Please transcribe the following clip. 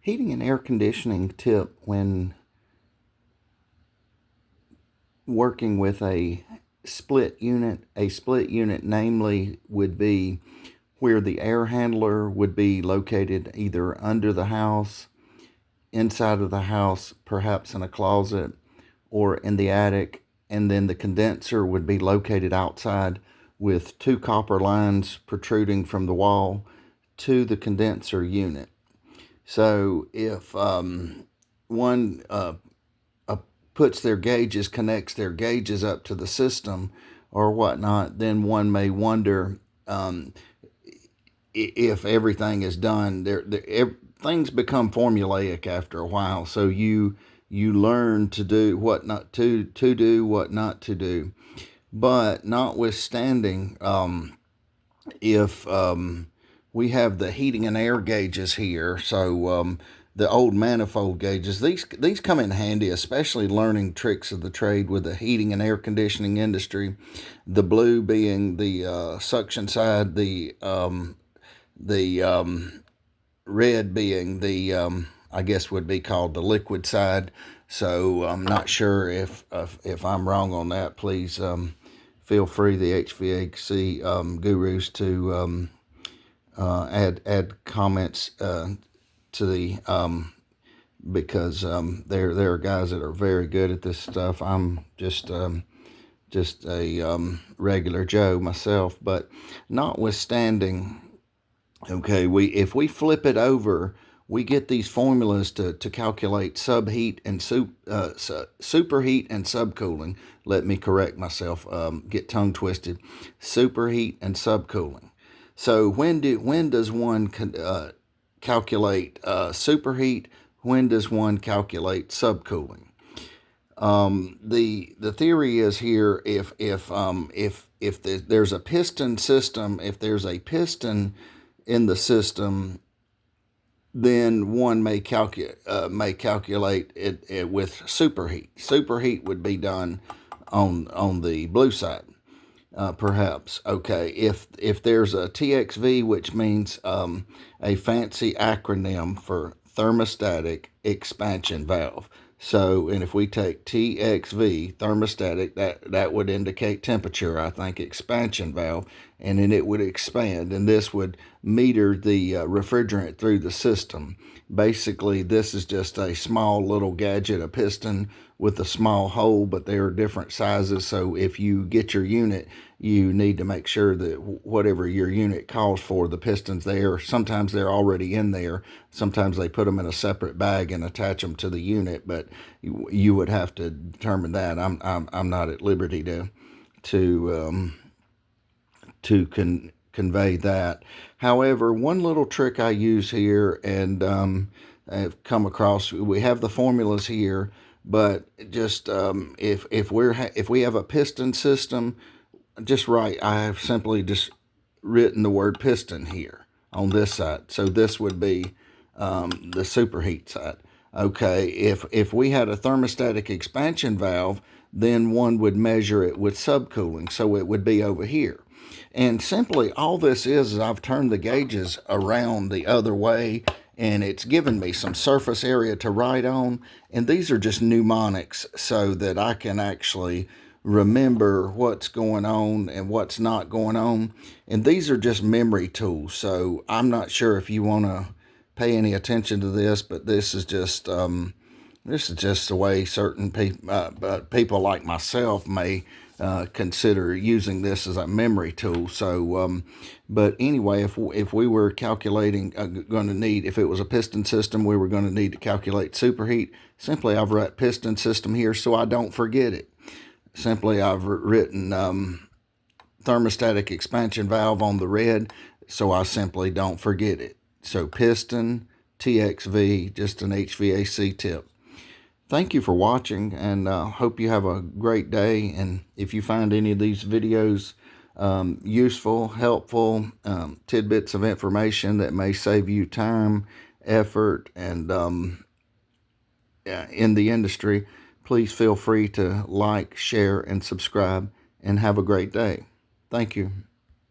Heating and air conditioning tip when working with a split unit. A split unit namely would be where the air handler would be located either under the house, inside of the house, perhaps in a closet, or in the attic, and then the condenser would be located outside with two copper lines protruding from the wall to the condenser unit. So if one puts their gauges, connects their gauges up to the system or whatnot, then one may wonder if everything is done. Things become formulaic after a while, so you learn to do what not to do, what not to do. But notwithstanding, if we have the heating and air gauges here, so the old manifold gauges, these come in handy, especially learning tricks of the trade with the heating and air conditioning industry. The blue being the suction side, the red being the I guess would be called the liquid side. So I'm not sure if I'm wrong on that. Please feel free, the HVAC gurus, to add comments to the because there are guys that are very good at this stuff. I'm just a regular Joe myself. But notwithstanding, okay, if we flip it over, we get these formulas to calculate subheat and superheat and subcooling. Let me correct myself, get tongue twisted. Superheat and subcooling. So when does one calculate superheat? When does one calculate subcooling? The theory is here, if there's a piston system, if there's a piston in the system, then one may calculate it with superheat. Superheat would be done on the blue side, perhaps. Okay, if there's a TXV, which means a fancy acronym for thermostatic expansion valve. So, and if we take TXV, thermostatic, that would indicate temperature, I think, expansion valve, and then it would expand, and this would meter the refrigerant through the system. Basically, this is just a small little gadget, a piston with a small hole, but there are different sizes. So if you get your unit, you need to make sure that whatever your unit calls for, the piston's there. Sometimes they're already in there. Sometimes they put them in a separate bag and attach them to the unit, but you would have to determine that. I'm not at liberty to convey that. However, one little trick I use here, and I've come across, we have the formulas here, but just if we have a piston system, just write, I have simply just written the word piston here on this side. So this would be the superheat side. Okay, if we had a thermostatic expansion valve, then one would measure it with subcooling, so it would be over here. And simply all this is I've turned the gauges around the other way, and it's given me some surface area to write on. And these are just mnemonics so that I can actually remember what's going on and what's not going on. And these are just memory tools. So I'm not sure if you want to pay any attention to this, but this is just the way certain people like myself may consider using this as a memory tool. So, but anyway, if we were calculating, going to need, if it was a piston system, we were going to need to calculate superheat. Simply, I've written piston system here so I don't forget it. Simply, I've written thermostatic expansion valve on the red, so I simply don't forget it. So piston, TXV, just an HVAC tip. Thank you for watching, and hope you have a great day. And if you find any of these videos useful, helpful, tidbits of information that may save you time, effort, and in the industry, please feel free to like, share, and subscribe, and have a great day. Thank you.